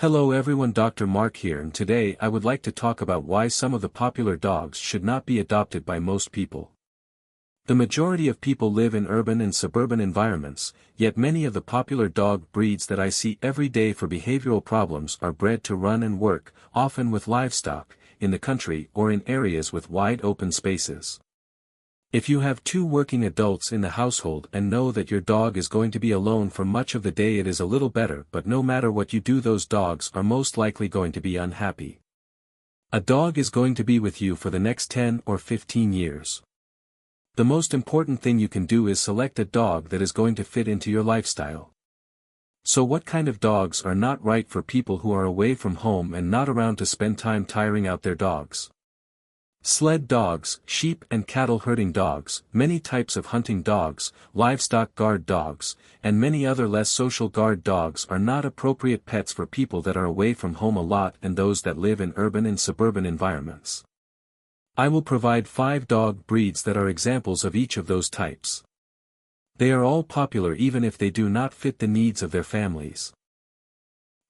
Hello everyone, Dr. Mark here, and today I would like to talk about why some of the popular dogs should not be adopted by most people. The majority of people live in urban and suburban environments, yet many of the popular dog breeds that I see every day for behavioral problems are bred to run and work, often with livestock, in the country or in areas with wide open spaces. If you have two working adults in the household and know that your dog is going to be alone for much of the day, it is a little better, but no matter what you do, those dogs are most likely going to be unhappy. A dog is going to be with you for the next 10 or 15 years. The most important thing you can do is select a dog that is going to fit into your lifestyle. So what kind of dogs are not right for people who are away from home and not around to spend time tiring out their dogs? Sled dogs, sheep and cattle herding dogs, many types of hunting dogs, livestock guard dogs, and many other less social guard dogs are not appropriate pets for people that are away from home a lot and those that live in urban and suburban environments. I will provide 5 dog breeds that are examples of each of those types. They are all popular even if they do not fit the needs of their families.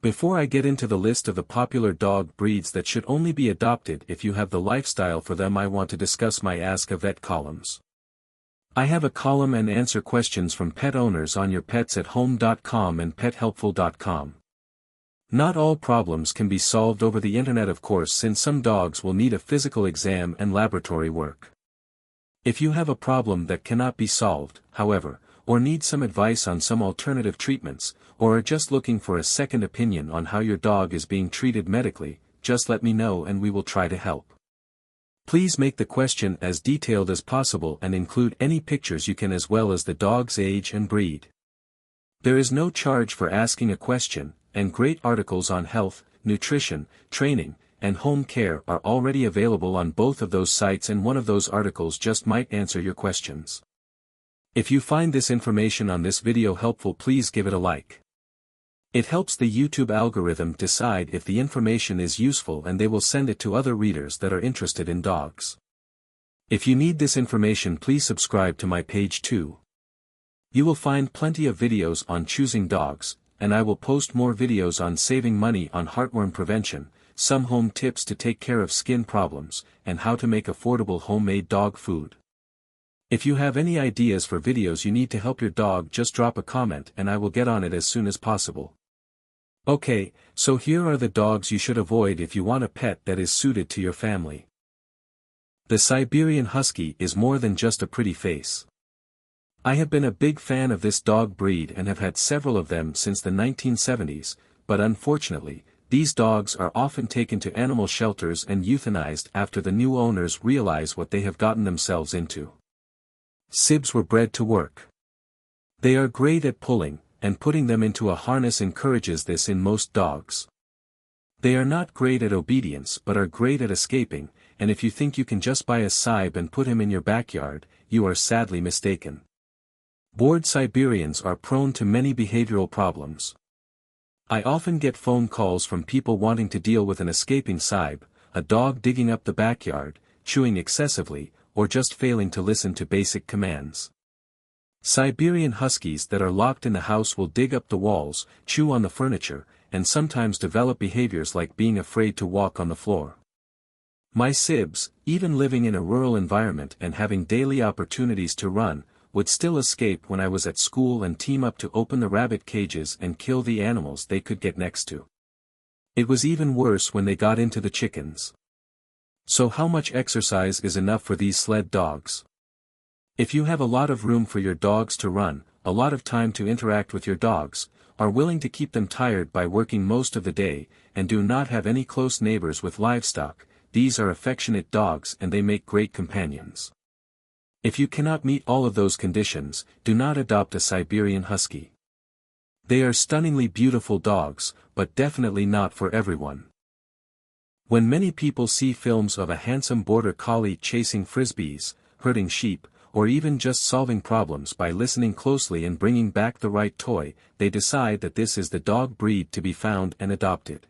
Before I get into the list of the popular dog breeds that should only be adopted if you have the lifestyle for them, I want to discuss my Ask a Vet columns. I have a column and answer questions from pet owners on yourpetsathome.com and pethelpful.com. Not all problems can be solved over the internet, of course, since some dogs will need a physical exam and laboratory work. If you have a problem that cannot be solved, however, or need some advice on some alternative treatments, or are just looking for a second opinion on how your dog is being treated medically, just let me know and we will try to help. Please make the question as detailed as possible and include any pictures you can as well as the dog's age and breed. There is no charge for asking a question, and great articles on health, nutrition, training, and home care are already available on both of those sites, and one of those articles just might answer your questions. If you find this information on this video helpful, please give it a like. It helps the YouTube algorithm decide if the information is useful and they will send it to other readers that are interested in dogs. If you need this information, please subscribe to my page too. You will find plenty of videos on choosing dogs, and I will post more videos on saving money on heartworm prevention, some home tips to take care of skin problems, and how to make affordable homemade dog food. If you have any ideas for videos you need to help your dog, just drop a comment and I will get on it as soon as possible. Okay, so here are the dogs you should avoid if you want a pet that is suited to your family. The Siberian Husky is more than just a pretty face. I have been a big fan of this dog breed and have had several of them since the 1970s, but unfortunately, these dogs are often taken to animal shelters and euthanized after the new owners realize what they have gotten themselves into. Sibs were bred to work. They are great at pulling, and putting them into a harness encourages this in most dogs. They are not great at obedience but are great at escaping, and if you think you can just buy a Sib and put him in your backyard, you are sadly mistaken. Bored Siberians are prone to many behavioral problems. I often get phone calls from people wanting to deal with an escaping Sib, a dog digging up the backyard, chewing excessively, or just failing to listen to basic commands. Siberian Huskies that are locked in the house will dig up the walls, chew on the furniture, and sometimes develop behaviors like being afraid to walk on the floor. My Sibs, even living in a rural environment and having daily opportunities to run, would still escape when I was at school and team up to open the rabbit cages and kill the animals they could get next to. It was even worse when they got into the chickens. So how much exercise is enough for these sled dogs? If you have a lot of room for your dogs to run, a lot of time to interact with your dogs, are willing to keep them tired by working most of the day, and do not have any close neighbors with livestock, these are affectionate dogs and they make great companions. If you cannot meet all of those conditions, do not adopt a Siberian Husky. They are stunningly beautiful dogs, but definitely not for everyone. When many people see films of a handsome border collie chasing frisbees, herding sheep, or even just solving problems by listening closely and bringing back the right toy, they decide that this is the dog breed to be found and adopted.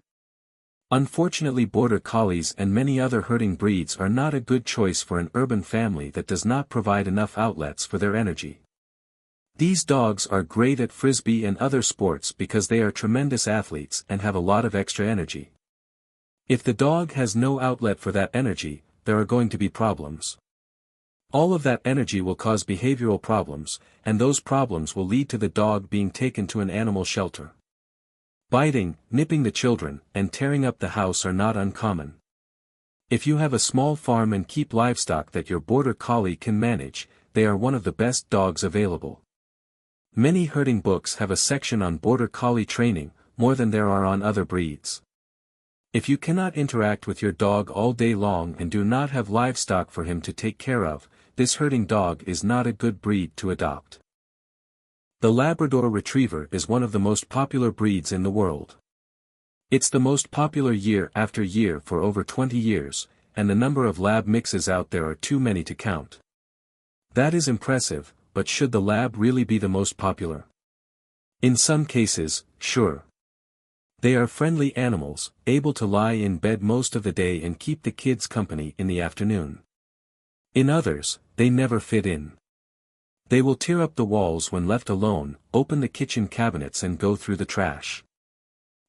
Unfortunately, border collies and many other herding breeds are not a good choice for an urban family that does not provide enough outlets for their energy. These dogs are great at frisbee and other sports because they are tremendous athletes and have a lot of extra energy. If the dog has no outlet for that energy, there are going to be problems. All of that energy will cause behavioral problems, and those problems will lead to the dog being taken to an animal shelter. Biting, nipping the children, and tearing up the house are not uncommon. If you have a small farm and keep livestock that your border collie can manage, they are one of the best dogs available. Many herding books have a section on border collie training, more than there are on other breeds. If you cannot interact with your dog all day long and do not have livestock for him to take care of, this herding dog is not a good breed to adopt. The Labrador Retriever is one of the most popular breeds in the world. It's the most popular year after year for over 20 years, and the number of lab mixes out there are too many to count. That is impressive, but should the lab really be the most popular? In some cases, sure. They are friendly animals, able to lie in bed most of the day and keep the kids company in the afternoon. In others, they never fit in. They will tear up the walls when left alone, open the kitchen cabinets and go through the trash.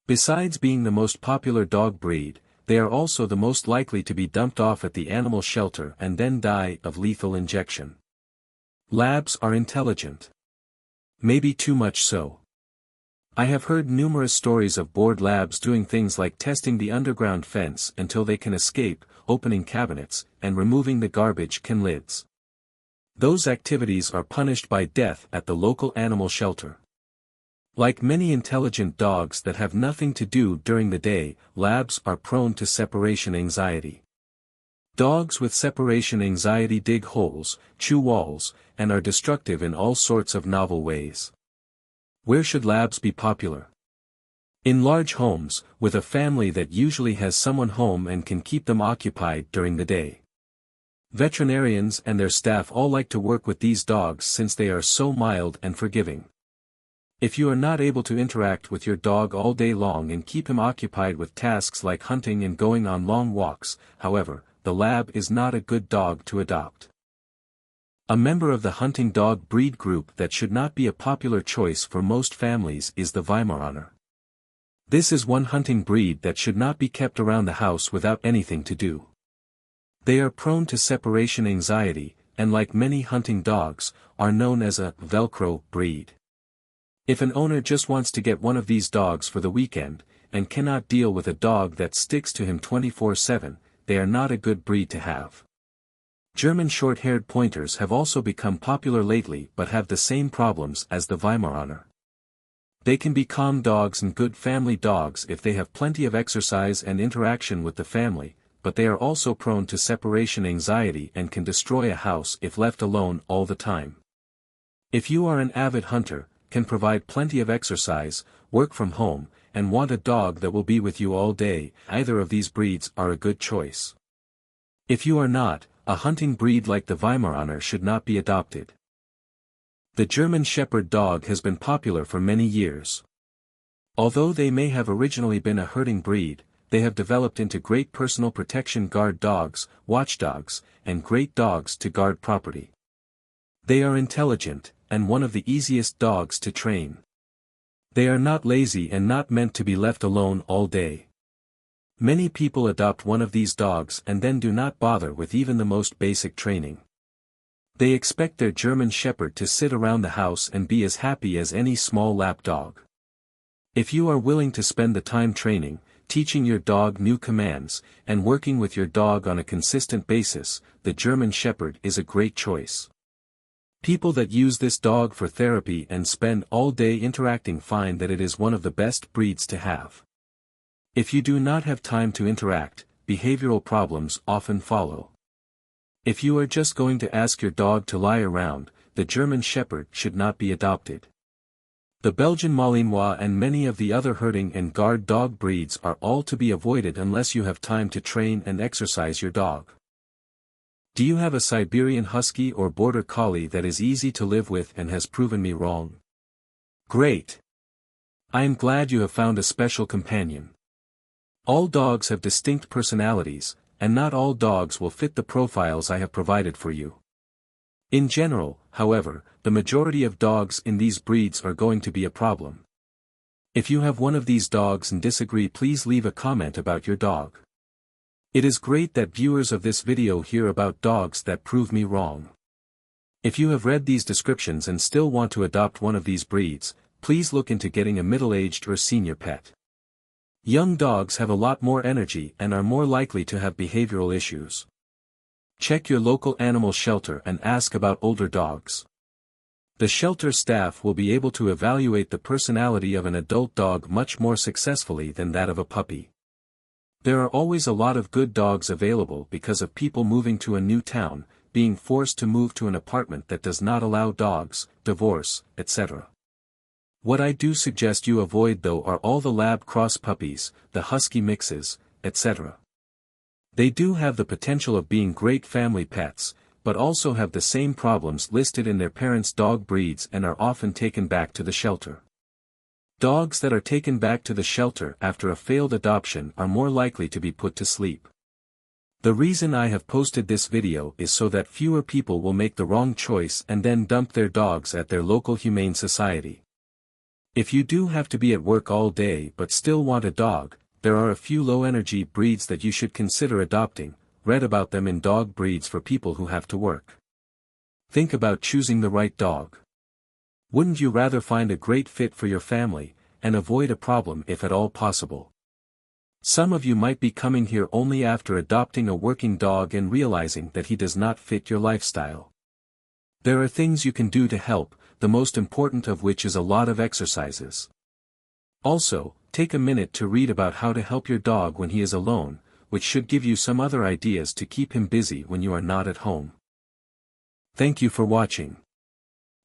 Besides being the most popular dog breed, they are also the most likely to be dumped off at the animal shelter and then die of lethal injection. Labs are intelligent. Maybe too much so. I have heard numerous stories of bored labs doing things like testing the underground fence until they can escape, opening cabinets, and removing the garbage can lids. Those activities are punished by death at the local animal shelter. Like many intelligent dogs that have nothing to do during the day, labs are prone to separation anxiety. Dogs with separation anxiety dig holes, chew walls, and are destructive in all sorts of novel ways. Where should labs be popular? In large homes, with a family that usually has someone home and can keep them occupied during the day. Veterinarians and their staff all like to work with these dogs since they are so mild and forgiving. If you are not able to interact with your dog all day long and keep him occupied with tasks like hunting and going on long walks, however, the lab is not a good dog to adopt. A member of the hunting dog breed group that should not be a popular choice for most families is the Weimaraner. This is one hunting breed that should not be kept around the house without anything to do. They are prone to separation anxiety, and like many hunting dogs, are known as a Velcro breed. If an owner just wants to get one of these dogs for the weekend, and cannot deal with a dog that sticks to him 24/7, they are not a good breed to have. German short-haired pointers have also become popular lately but have the same problems as the Weimaraner. They can be calm dogs and good family dogs if they have plenty of exercise and interaction with the family, but they are also prone to separation anxiety and can destroy a house if left alone all the time. If you are an avid hunter, can provide plenty of exercise, work from home, and want a dog that will be with you all day, either of these breeds are a good choice. If you are not, a hunting breed like the Weimaraner should not be adopted. The German Shepherd dog has been popular for many years. Although they may have originally been a herding breed, they have developed into great personal protection guard dogs, watchdogs, and great dogs to guard property. They are intelligent, and one of the easiest dogs to train. They are not lazy and not meant to be left alone all day. Many people adopt one of these dogs and then do not bother with even the most basic training. They expect their German Shepherd to sit around the house and be as happy as any small lap dog. If you are willing to spend the time training, teaching your dog new commands, and working with your dog on a consistent basis, the German Shepherd is a great choice. People that use this dog for therapy and spend all day interacting find that it is one of the best breeds to have. If you do not have time to interact, behavioral problems often follow. If you are just going to ask your dog to lie around, the German Shepherd should not be adopted. The Belgian Malinois and many of the other herding and guard dog breeds are all to be avoided unless you have time to train and exercise your dog. Do you have a Siberian Husky or Border Collie that is easy to live with and has proven me wrong? Great! I am glad you have found a special companion. All dogs have distinct personalities, and not all dogs will fit the profiles I have provided for you. In general, however, the majority of dogs in these breeds are going to be a problem. If you have one of these dogs and disagree, please leave a comment about your dog. It is great that viewers of this video hear about dogs that prove me wrong. If you have read these descriptions and still want to adopt one of these breeds, please look into getting a middle-aged or senior pet. Young dogs have a lot more energy and are more likely to have behavioral issues. Check your local animal shelter and ask about older dogs. The shelter staff will be able to evaluate the personality of an adult dog much more successfully than that of a puppy. There are always a lot of good dogs available because of people moving to a new town, being forced to move to an apartment that does not allow dogs, divorce, etc. What I do suggest you avoid though are all the lab cross puppies, the husky mixes, etc. They do have the potential of being great family pets, but also have the same problems listed in their parents' dog breeds and are often taken back to the shelter. Dogs that are taken back to the shelter after a failed adoption are more likely to be put to sleep. The reason I have posted this video is so that fewer people will make the wrong choice and then dump their dogs at their local humane society. If you do have to be at work all day but still want a dog, there are a few low-energy breeds that you should consider adopting. Read about them in dog breeds for people who have to work. Think about choosing the right dog. Wouldn't you rather find a great fit for your family, and avoid a problem if at all possible? Some of you might be coming here only after adopting a working dog and realizing that he does not fit your lifestyle. There are things you can do to help, the most important of which is a lot of exercises. Also, take a minute to read about how to help your dog when he is alone, which should give you some other ideas to keep him busy when you are not at home. Thank you for watching.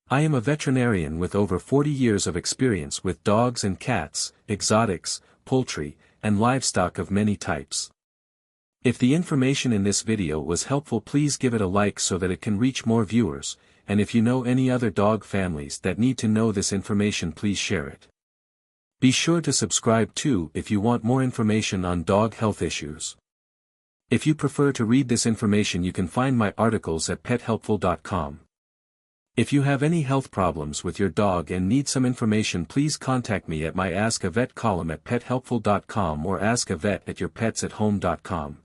I am a veterinarian with over 40 years of experience with dogs and cats, exotics, poultry, and livestock of many types. If the information in this video was helpful, please give it a like so that it can reach more viewers, and if you know any other dog families that need to know this information, please share it. Be sure to subscribe too if you want more information on dog health issues. If you prefer to read this information, you can find my articles at pethelpful.com. If you have any health problems with your dog and need some information, please contact me at my Ask a Vet column at pethelpful.com or askavet@yourpetsathome.com.